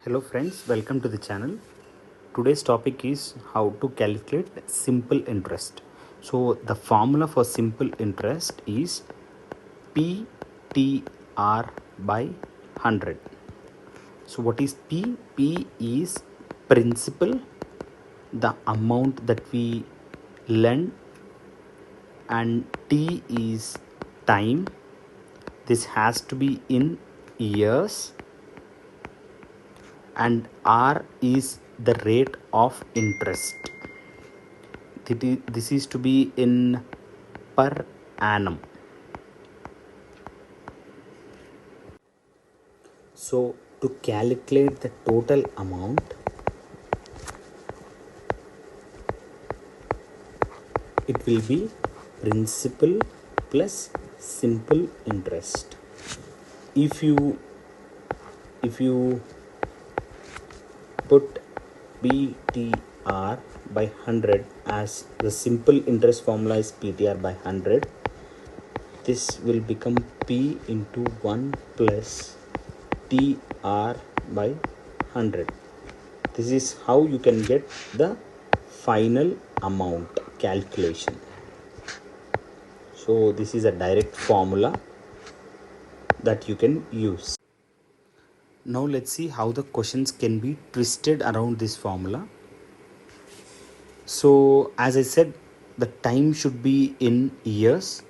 Hello friends, welcome to the channel. Today's topic is how to calculate simple interest. So the formula for simple interest is PTR by 100. So what is P? P is principal, the amount that we lend, and T is time. This has to be in years, and R is the rate of interest. This is to be in per annum. So to calculate the total amount, it will be principal plus simple interest. If you put PTR by 100, as the simple interest formula is PTR by 100, this will become P into 1 plus TR by 100. This is how you can get the final amount calculation. So this is a direct formula that you can use. Now let's see how the questions can be twisted around this formula. So as I said, the time should be in years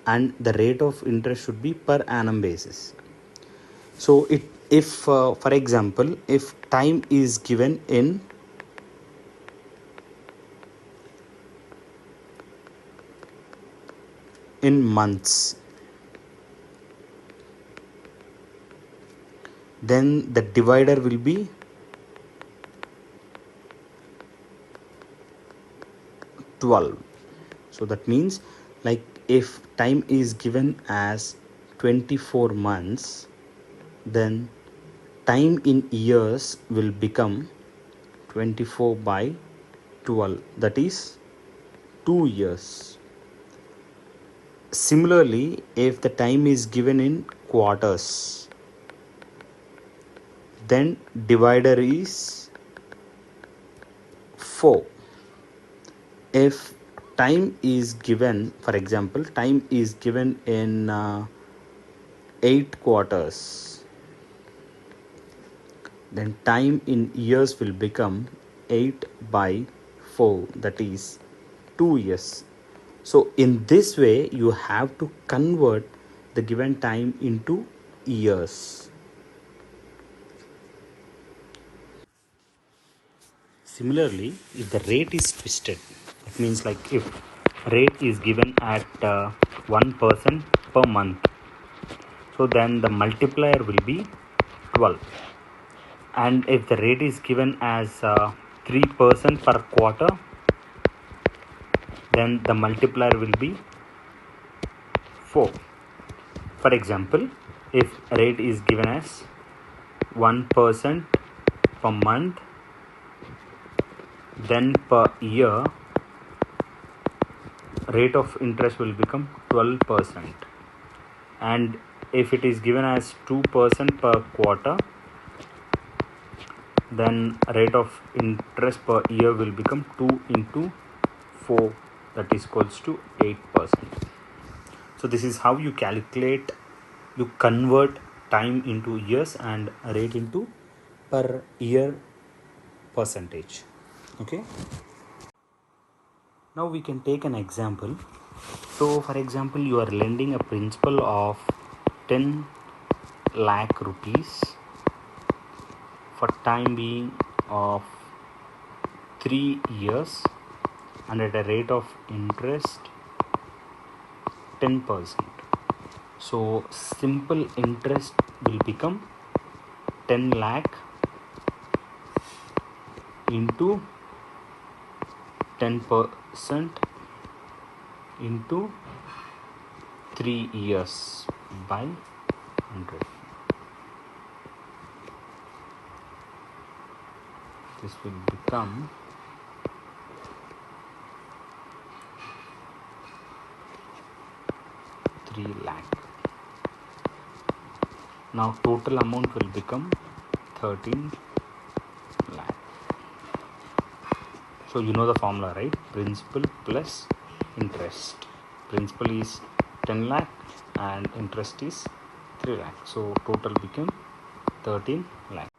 and the rate of interest should be per annum basis. So if for example, if time is given in months, then the divider will be 12. So that means, like, if time is given as 24 months, then time in years will become 24 by 12, that is 2 years. Similarly, if the time is given in quarters, then divider is 4. If time is given, for example, time is given in 8 quarters, then time in years will become 8 by 4, that is 2 years. So in this way you have to convert the given time into years. Similarly, if the rate is twisted, it means, like, if rate is given at 1% per month, so then the multiplier will be 12. And if the rate is given as 3% per quarter, then the multiplier will be 4. For example, if rate is given as 1% per month, then per year rate of interest will become 12%. And if it is given as 2% per quarter, then rate of interest per year will become 2 into 4, that is equals to 8%. So this is how you convert time into years and rate into per year percentage. Okay, now we can take an example. So for example, you are lending a principal of 10 lakh rupees for time being of 3 years and at a rate of interest 10%. So simple interest will become 10 lakh into 10% into 3 years by 100. This will become 3 lakh. Now total amount will become 13 So you know the formula, right? Principal plus interest. Principal is 10 lakh and interest is 3 lakh. So total became 13 lakh.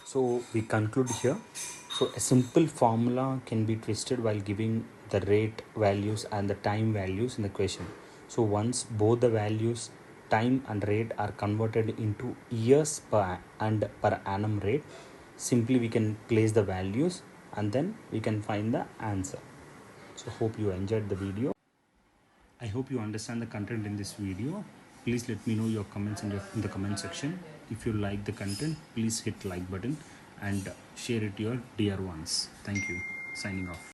So we conclude here. So a simple formula can be twisted while giving the rate values and the time values in the question. So once both the values, time and rate, are converted into years and per annum rate, simply we can place the values and then we can find the answer. So hope you enjoyed the video. I hope you understand the content in this video. Please let me know your comments in the comment section. If you like the content, please hit like button and share it to your dear ones. Thank you. Signing off.